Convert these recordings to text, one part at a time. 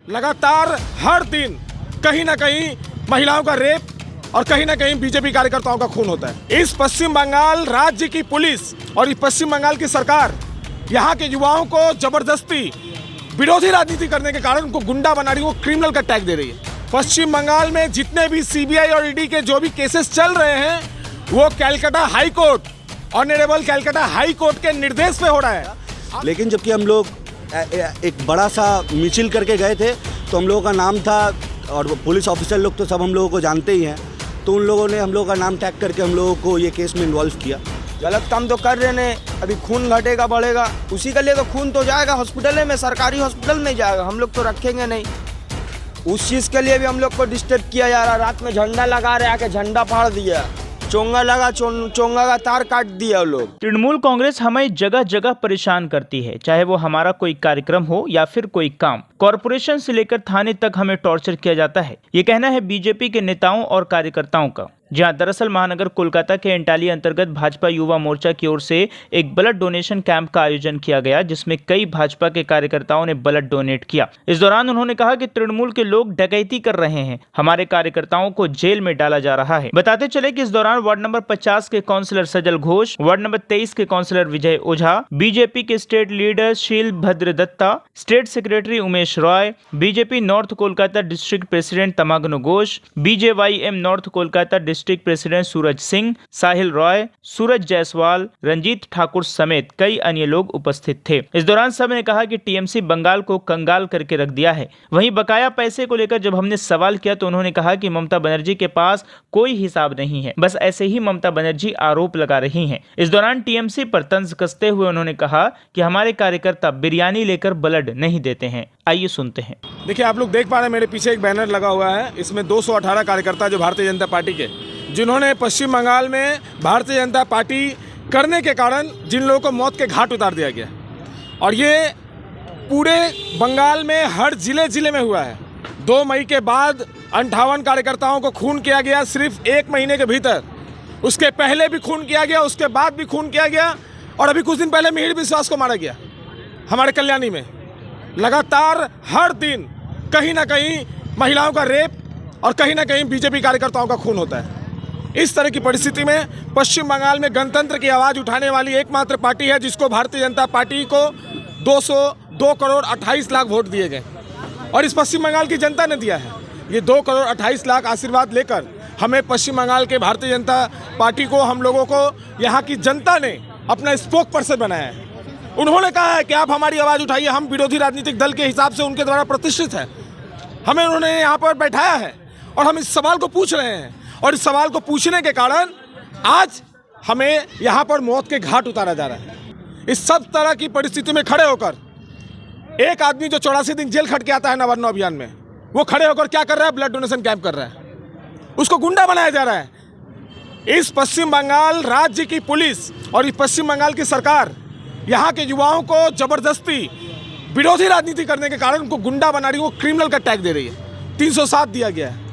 लगातार हर दिन कहीं ना कहीं महिलाओं का रेप और कहीं ना कहीं बीजेपी कार्यकर्ताओं का खून होता है। इस पश्चिम बंगाल राज्य की पुलिस और इस पश्चिम बंगाल की सरकार यहाँ के युवाओं को जबरदस्ती विरोधी राजनीति करने के कारण उनको गुंडा बना रही है, वो क्रिमिनल का टैग दे रही है। पश्चिम बंगाल में जितने भी सीबीआई और ईडी के जो भी केसेस चल रहे हैं वो Calcutta high court, honourable Calcutta high court के निर्देश पे हो रहा है। लेकिन जबकि हम लोग एक बड़ा सा मिছিল करके गए थे तो हम लोगों का नाम था और पुलिस ऑफिसर लोग तो सब हम लोगों को जानते ही हैं, तो उन लोगों ने हम लोगों का नाम टैग करके हम लोगों को ये केस में इन्वॉल्व किया। गलत काम तो कर रहे हैं, अभी खून घटेगा बढ़ेगा, उसी के लिए तो खून तो जाएगा हॉस्पिटल में, सरकारी हॉस्पिटल में जाएगा, हम लोग तो रखेंगे नहीं। उस चीज़ के लिए भी हम लोग को डिस्टर्ब किया जा रहा है। रात में झंडा लगा रहे, आके झंडा फाड़ दिया, चोंगा लगा, चोंगा का तार काट दिया लोग। तृणमूल कांग्रेस हमें जगह जगह परेशान करती है, चाहे वो हमारा कोई कार्यक्रम हो या फिर कोई काम। कॉरपोरेशन से लेकर थाने तक हमें टॉर्चर किया जाता है, ये कहना है बीजेपी के नेताओं और कार्यकर्ताओं का। जहां दरअसल महानगर कोलकाता के एंटाली अंतर्गत भाजपा युवा मोर्चा की ओर से एक ब्लड डोनेशन कैंप का आयोजन किया गया, जिसमें कई भाजपा के कार्यकर्ताओं ने ब्लड डोनेट किया। इस दौरान उन्होंने कहा कि तृणमूल के लोग डकैती कर रहे हैं, हमारे कार्यकर्ताओं को जेल में डाला जा रहा है। बताते चले कि इस दौरान वार्ड नंबर 50 के councillor Sajal Ghosh, ward number 23 के काउंसलर विजय ओझा, बीजेपी के state leader Sheel Bhadra Datta, state secretary Umesh Roy, BJP north Kolkata district president Tamaghna Ghosh, BJYM north Kolkata district president Suraj Singh, Sahil Roy, Suraj Jaiswal, Ranjit Thakur समेत कई अन्य लोग उपस्थित थे। इस दौरान सब ने कहा कि टीएमसी बंगाल को कंगाल करके रख दिया है। वहीं बकाया पैसे को लेकर जब हमने सवाल किया तो उन्होंने कहा कि ममता बनर्जी के पास कोई हिसाब नहीं है, बस ऐसे ही ममता बनर्जी आरोप लगा रही हैं। इस दौरान टीएमसी पर तंज कसते हुए उन्होंने कहा कि हमारे कार्यकर्ता बिरयानी लेकर ब्लड नहीं देते हैं। आइए सुनते हैं। देखिए, आप लोग देख पा रहे हैं मेरे पीछे एक बैनर लगा हुआ है, इसमें 218 कार्यकर्ता जो भारतीय जनता पार्टी के, जिन्होंने पश्चिम बंगाल में भारतीय जनता पार्टी करने के कारण जिन लोगों को मौत के घाट उतार दिया गया, और ये पूरे बंगाल में हर जिले में हुआ है। 2 मई के बाद 58 कार्यकर्ताओं को खून किया गया सिर्फ 1 महीने के भीतर। उसके पहले भी खून किया गया, उसके बाद भी खून किया गया, और अभी कुछ दिन पहले मिहिर विश्वास को मारा गया हमारे कल्याणी में। लगातार हर दिन कहीं ना कहीं महिलाओं का रेप और कहीं ना कहीं बीजेपी कार्यकर्ताओं का खून होता है। इस तरह की परिस्थिति में पश्चिम बंगाल में गणतंत्र की आवाज़ उठाने वाली एकमात्र पार्टी है जिसको भारतीय जनता पार्टी को 202 करोड़ 28 लाख वोट दिए गए, और इस पश्चिम बंगाल की जनता ने दिया है। ये 2 करोड़ 28 लाख आशीर्वाद लेकर हमें पश्चिम बंगाल के भारतीय जनता पार्टी को, हम लोगों को यहाँ की जनता ने अपना स्पोक पर्सन बनाया है। उन्होंने कहा है कि आप हमारी आवाज़ उठाइए, हम विरोधी राजनीतिक दल के हिसाब से उनके द्वारा प्रतिष्ठित है, हमें उन्होंने यहाँ पर बैठाया है और हम इस सवाल को पूछ रहे हैं, और इस सवाल को पूछने के कारण आज हमें यहाँ पर मौत के घाट उतारा जा रहा है। इस सब तरह की परिस्थिति में खड़े होकर एक आदमी जो 84 दिन जेल खट के आता है नवरत्न अभियान में, वो खड़े होकर क्या कर रहा है? ब्लड डोनेशन कैंप कर रहा है, उसको गुंडा बनाया जा रहा है। इस पश्चिम बंगाल राज्य की पुलिस और इस पश्चिम बंगाल की सरकार यहाँ के युवाओं को जबरदस्ती विरोधी राजनीति करने के कारण उनको गुंडा बना रही है, वो क्रिमिनल का टैग दे रही है। 307 दिया गया है।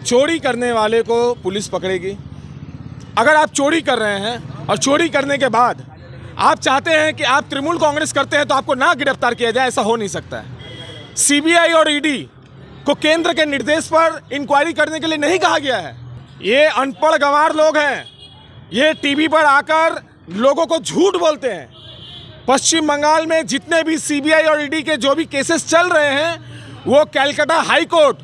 चोरी करने वाले को पुलिस पकड़ेगी। अगर आप चोरी कर रहे हैं और चोरी करने के बाद आप चाहते हैं कि आप तृणमूल कांग्रेस करते हैं तो आपको ना गिरफ्तार किया जाए, ऐसा हो नहीं सकता है। सीबीआई और ईडी को केंद्र के निर्देश पर इंक्वायरी करने के लिए नहीं कहा गया है। ये अनपढ़ गंवार लोग हैं, ये टीवी पर आकर लोगों को झूठ बोलते हैं। पश्चिम बंगाल में जितने भी सीबीआई और ईडी के जो भी केसेस चल रहे हैं वो Calcutta high court,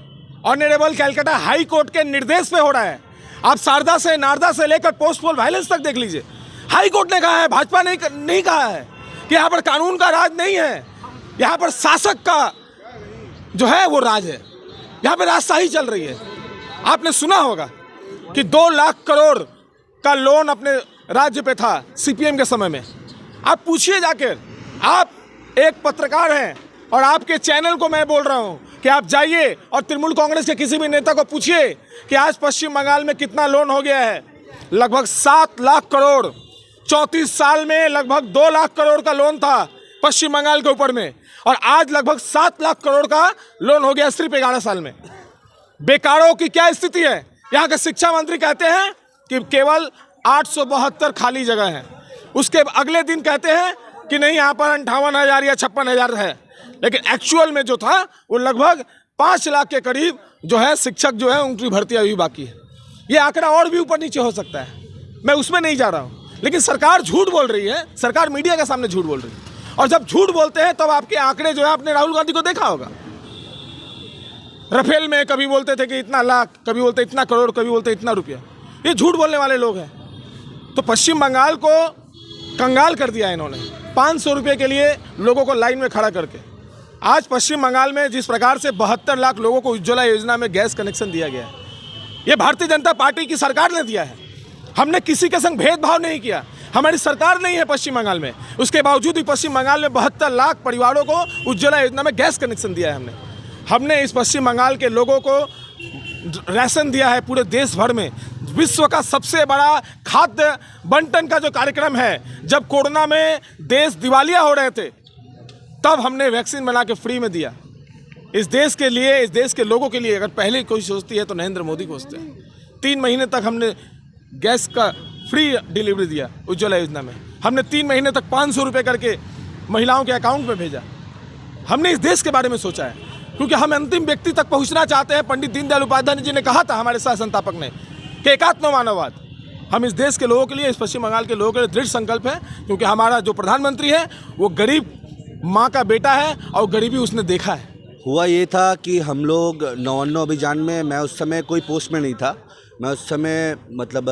honourable Calcutta high court के निर्देश पे हो रहा है। आप शारदा से, नारदा से लेकर पोस्ट पोल वायलेंस तक देख लीजिए। हाई कोर्ट ने कहा है, भाजपा ने नहीं कहा है कि यहाँ पर कानून का राज नहीं है, यहाँ पर शासक का जो है वो राज है, यहाँ पर राजशाही चल रही है। आपने सुना होगा कि 2 लाख करोड़ का लोन अपने राज्य पे था सीपीएम के समय में। आप पूछिए जाकर, आप एक पत्रकार हैं और आपके चैनल को मैं बोल रहा हूं कि आप जाइए और तृणमूल कांग्रेस के किसी भी नेता को पूछिए कि आज पश्चिम बंगाल में कितना लोन हो गया है। लगभग 7 लाख करोड़, 34 साल में लगभग 2 लाख करोड़ का लोन था पश्चिम बंगाल के ऊपर में, और आज लगभग 7 लाख करोड़ का लोन हो गया सिर्फ 11 साल में। बेकारों की क्या स्थिति है? यहाँ के शिक्षा मंत्री कहते हैं कि केवल 872 खाली जगह हैं। उसके अगले दिन कहते हैं कि नहीं, यहाँ पर 58,000 या 56,000 है। लेकिन एक्चुअल में जो था वो लगभग 5 लाख के करीब जो है शिक्षक जो है उनकी भर्ती अभी बाकी है। ये आंकड़ा और भी ऊपर नीचे हो सकता है, मैं उसमें नहीं जा रहा हूँ, लेकिन सरकार झूठ बोल रही है, सरकार मीडिया के सामने झूठ बोल रही है। और जब झूठ बोलते हैं तब आपके आंकड़े जो है, आपने राहुल गांधी को देखा होगा, राफेल में कभी बोलते थे कि इतना लाख, कभी बोलते इतना करोड़, कभी बोलते इतना रुपया। ये झूठ बोलने वाले लोग हैं। तो पश्चिम बंगाल को कंगाल कर दिया इन्होंने 500 रुपये के लिए लोगों को लाइन में खड़ा करके। आज पश्चिम बंगाल में जिस प्रकार से 72 लाख लोगों को उज्ज्वला योजना में गैस कनेक्शन दिया गया है, ये भारतीय जनता पार्टी की सरकार ने दिया है। हमने किसी के संग भेदभाव नहीं किया, हमारी सरकार नहीं है पश्चिम बंगाल में, उसके बावजूद भी पश्चिम बंगाल में 72 लाख परिवारों को उज्ज्वला योजना में गैस कनेक्शन दिया है। हमने इस पश्चिम बंगाल के लोगों को राशन दिया है पूरे देश भर में। विश्व का सबसे बड़ा खाद्य बंटन का जो कार्यक्रम है, जब कोरोना में देश दिवालिया हो रहे थे तब हमने वैक्सीन बना के फ्री में दिया इस देश के लिए, इस देश के लोगों के लिए। अगर पहले कोई सोचती है तो नरेंद्र मोदी को सोचते हैं। 3 महीने तक हमने गैस का फ्री डिलीवरी दिया उज्ज्वला योजना में। हमने 3 महीने तक 500 रुपये करके महिलाओं के अकाउंट में भेजा। हमने इस देश के बारे में सोचा है, क्योंकि हम अंतिम व्यक्ति तक पहुंचना चाहते हैं। पंडित दीनदयाल उपाध्याय जी ने कहा था, हमारे सह संस्थापक ने, कि एकात्म मानववाद। हम इस देश के लोगों के लिए, इस पश्चिम बंगाल के लोगों के लिए दृढ़ संकल्प है, क्योंकि हमारा जो प्रधानमंत्री है वो गरीब माँ का बेटा है और गरीबी उसने देखा है। हुआ ये था कि हम लोग 99 अभियान में, मैं उस समय कोई पोस्ट में नहीं था, मैं उस समय मतलब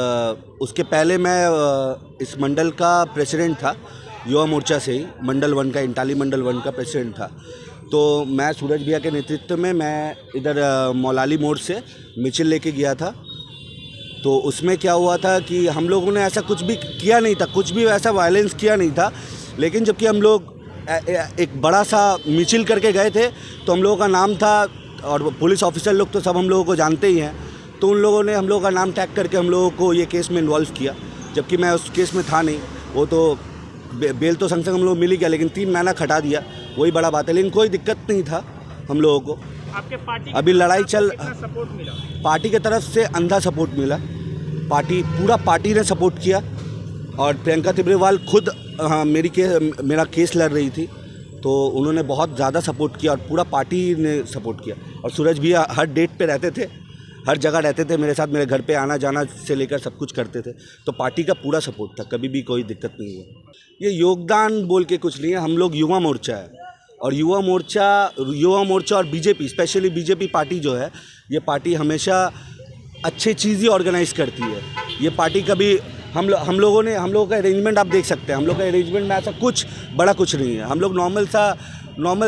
उसके पहले मैं इस मंडल का प्रेसिडेंट था, युवा मोर्चा से ही मंडल 1 का, इंटाली मंडल 1 का प्रेसिडेंट था। तो मैं सूरज भैया के नेतृत्व में मैं इधर मौलाली मोड़ से मिचिल लेके गया था। तो उसमें क्या हुआ था कि हम लोगों ने ऐसा कुछ भी किया नहीं था, कुछ भी ऐसा वायलेंस किया नहीं था, लेकिन जबकि हम लोग एक बड़ा सा मिचिल करके गए थे तो हम लोगों का नाम था, और पुलिस ऑफिसर लोग तो सब हम लोगों को जानते ही हैं, तो उन लोगों ने हम लोगों का नाम टैग करके हम लोगों को ये केस में इन्वॉल्व किया, जबकि मैं उस केस में था नहीं। वो तो बेल तो संग हम लोग मिल ही गया, लेकिन 3 महीना खटा दिया, वही बड़ा बात है। लेकिन कोई दिक्कत नहीं था हम लोगों को। आपके पार्टी अभी लड़ाई चल, सपोर्ट मिला? पार्टी की तरफ से अंधा सपोर्ट मिला, पूरा पार्टी ने सपोर्ट किया। और प्रियंका तिब्रेवाल खुद मेरा केस लड़ रही थी, तो उन्होंने बहुत ज़्यादा सपोर्ट किया और पूरा पार्टी ने सपोर्ट किया। और सूरज भैया हर डेट पे रहते थे, हर जगह रहते थे मेरे साथ, मेरे घर पे आना जाना से लेकर सब कुछ करते थे। तो पार्टी का पूरा सपोर्ट था, कभी भी कोई दिक्कत नहीं हुआ। ये योगदान बोल के कुछ नहीं है, हम लोग युवा मोर्चा है, और युवा मोर्चा और बीजेपी, स्पेशली बीजेपी पार्टी जो है, ये पार्टी हमेशा अच्छी चीज़ ही ऑर्गेनाइज़ करती है। ये पार्टी कभी हम लोगों का अरेंजमेंट आप देख सकते हैं, हम लोग का अरेंजमेंट में ऐसा कुछ बड़ा कुछ नहीं है। हम लोग नॉर्मल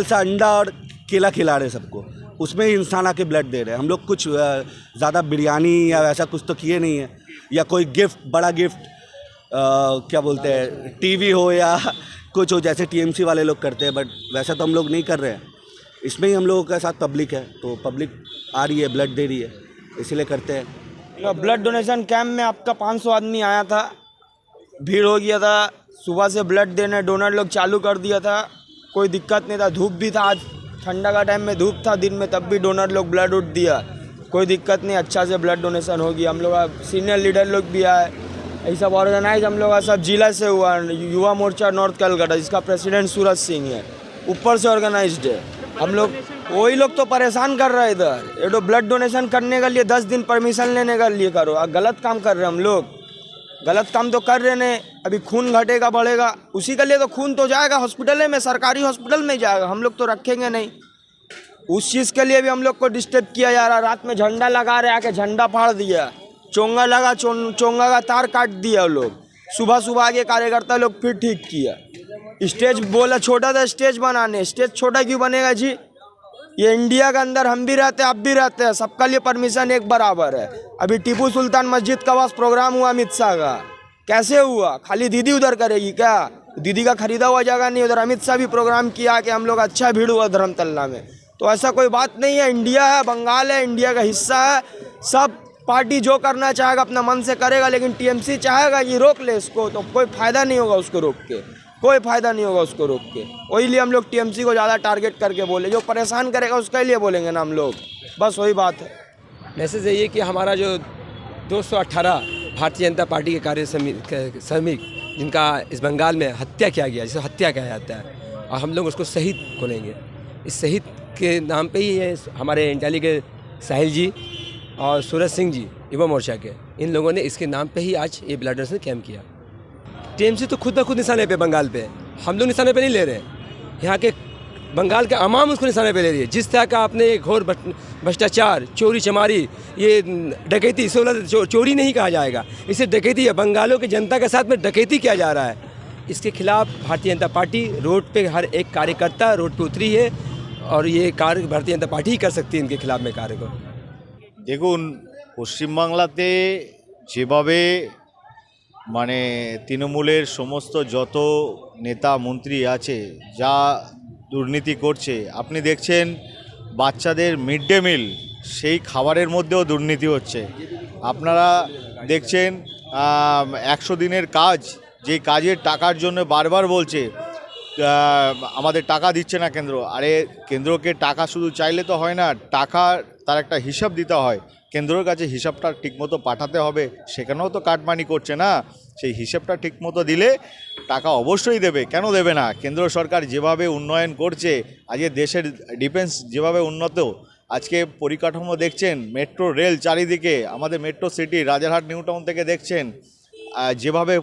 सा अंडा और केला खिला रहे हैं सबको, उसमें ही इंसान आके ब्लड दे रहे हैं। हम लोग कुछ ज़्यादा बिरयानी या वैसा कुछ तो किए नहीं है, या कोई गिफ्ट, बड़ा गिफ्ट क्या बोलते हैं, टीवी हो या कुछ हो जैसे टीएमसी वाले लोग करते हैं, बट वैसा तो हम लोग नहीं कर रहे हैं। इसमें ही हम लोगों के साथ पब्लिक है, तो पब्लिक आ रही है, ब्लड दे रही है, इसलिए करते हैं। ब्लड डोनेशन कैंप में आपका 500 आदमी आया था, भीड़ हो गया था, सुबह से ब्लड देने डोनर लोग चालू कर दिया था, कोई दिक्कत नहीं था। धूप भी था, आज ठंडा का टाइम में धूप था दिन में, तब भी डोनर लोग ब्लड उठ दिया, कोई दिक्कत नहीं, अच्छा से ब्लड डोनेशन हो गया। हम लोग का सीनियर लीडर लोग भी आए, ये सब ऑर्गेनाइज हम लोग का सब जिला से हुआ। युवा मोर्चा नॉर्थ कलकत्ता, जिसका प्रेसिडेंट सूरज सिंह है, ऊपर से ऑर्गेनाइज्ड है। हम लोग, वही लोग तो परेशान कर रहे हैं इधर, ये तो ब्लड डोनेशन करने के लिए 10 दिन परमिशन लेने के लिए करो, गलत काम कर रहे हैं हम लोग, गलत काम तो कर रहे नहीं। अभी खून घटेगा बढ़ेगा, उसी के लिए तो खून तो जाएगा हॉस्पिटल में, सरकारी हॉस्पिटल में जाएगा, हम लोग तो रखेंगे नहीं। उस चीज़ के लिए भी हम लोग को डिस्टर्ब किया जा रहा। रात में झंडा लगा रहे, आके झंडा फाड़ दिया, चोंगा लगा, चोंगा का तार काट दिया लोग। सुबह आगे कार्यकर्ता लोग फिर ठीक किया। स्टेज बोला छोटा था स्टेज बनाने, स्टेज छोटा क्यों बनेगा जी? ये इंडिया के अंदर हम भी रहते हैं, आप भी रहते हैं, सबका लिए परमिशन एक बराबर है। अभी टीपू सुल्तान मस्जिद का पास प्रोग्राम हुआ अमित शाह का, कैसे हुआ? खाली दीदी उधर करेगी क्या? दीदी का खरीदा हुआ जगह नहीं, उधर अमित शाह भी प्रोग्राम किया कि हम लोग अच्छा भीड़ हुआ धर्मतल्ला में। तो ऐसा कोई बात नहीं है, इंडिया है, बंगाल है, इंडिया का हिस्सा है। सब पार्टी जो करना चाहेगा अपना मन से करेगा, लेकिन टीएमसी चाहेगा कि रोक ले इसको, तो कोई फ़ायदा नहीं होगा उसको रोक के, कोई फ़ायदा नहीं होगा उसको रोक के। वही लिए हम लोग टीएमसी को ज़्यादा टारगेट करके बोले, जो परेशान करेगा उसके लिए बोलेंगे ना हम लोग, बस वही बात है। मैसेज ये कि हमारा जो 218 भारतीय जनता पार्टी के श्रमिक जिनका इस बंगाल में हत्या किया गया, जिसे हत्या कहा जाता है, और हम लोग उसको शहीद बोलेंगे। इस शहीद के नाम पे ही है। हमारे इंटेली के साहिल जी और सूरज सिंह जी युवा मोर्चा के, इन लोगों ने इसके नाम पे ही आज ये ब्लड डोनेशन कैंप किया। टीएमसी तो खुद ब खुद निशाने पे बंगाल पे, हम लोग निशाने पे नहीं ले रहे, यहाँ के बंगाल के अवाम उसको निशाने पे ले रही है। जिस तरह का आपने घोर भ्रष्टाचार, चोरी चमारी, ये डकैती, चोरी नहीं कहा जाएगा, इसे डकैती है। बंगालों की जनता के साथ में डकैती किया जा रहा है। इसके खिलाफ भारतीय जनता पार्टी रोड पे, हर एक कार्यकर्ता रोड पे उतरी है और ये कार्य भारतीय जनता पार्टी ही कर सकती है इनके खिलाफ में कार्य को। দেখুন, পশ্চিমবাংলাতে যেভাবে মানে তৃণমূলের সমস্ত যত নেতা মন্ত্রী আছে যা দুর্নীতি করছে, আপনি দেখছেন বাচ্চাদের মিড ডে মিল সেই খাবারের মধ্যেও দুর্নীতি হচ্ছে। আপনারা দেখছেন 100 দিনের কাজ, যে কাজের টাকার জন্য বারবার বলছে আমাদের টাকা দিচ্ছে না কেন্দ্র। আরে কেন্দ্রকে টাকা শুধু চাইলে তো হয় না, টাকা তার একটা হিসাব দিতে হয়, কেন্দ্রের কাছে হিসাবটা ঠিকমতো পাঠাতে হবে। সেখানেও তো কাটমানি করছে না, সেই হিসাবটা ঠিকমতো দিলে টাকা অবশ্যই দেবে, কেন দেবে না? কেন্দ্র সরকার যেভাবে উন্নয়ন করছে, আজকে দেশের ডিফেন্স যেভাবে উন্নত, আজকে পরিকাঠামো দেখছেন, মেট্রো রেল চারিদিকে, আমাদের metro city Rajarhat new town থেকে দেখছেন যেভাবে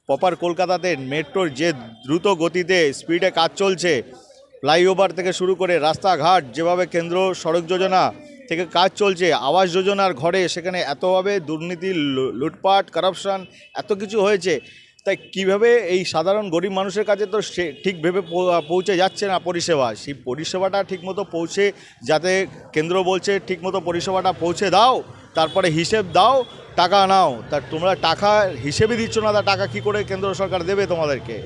প্রপার কলকাতাতে মেট্রোর যে দ্রুত গতিতে স্পিডে কাজ চলছে, ফ্লাইওভার থেকে শুরু করে রাস্তাঘাট, যেভাবে কেন্দ্র সড়ক যোজনা থেকে কাজ চলছে, আবাস যোজনার ঘরে সেখানে এতভাবে দুর্নীতি, লুটপাট, কারাপশান এত কিছু হয়েছে। তাই কিভাবে এই সাধারণ গরিব মানুষের কাছে তো সে ঠিকভাবে পৌঁছে যাচ্ছে না পরিষেবা, সেই পরিষেবাটা ঠিকমতো পৌঁছে, যাতে কেন্দ্র বলছে ঠিকমতো পরিষেবাটা পৌঁছে দাও, তারপরে হিসেব দাও, টাকা নাও। তা তোমরা টাকা হিসেবে দিচ্ছ না, তা টাকা কী করে কেন্দ্র সরকার দেবে তোমাদেরকে?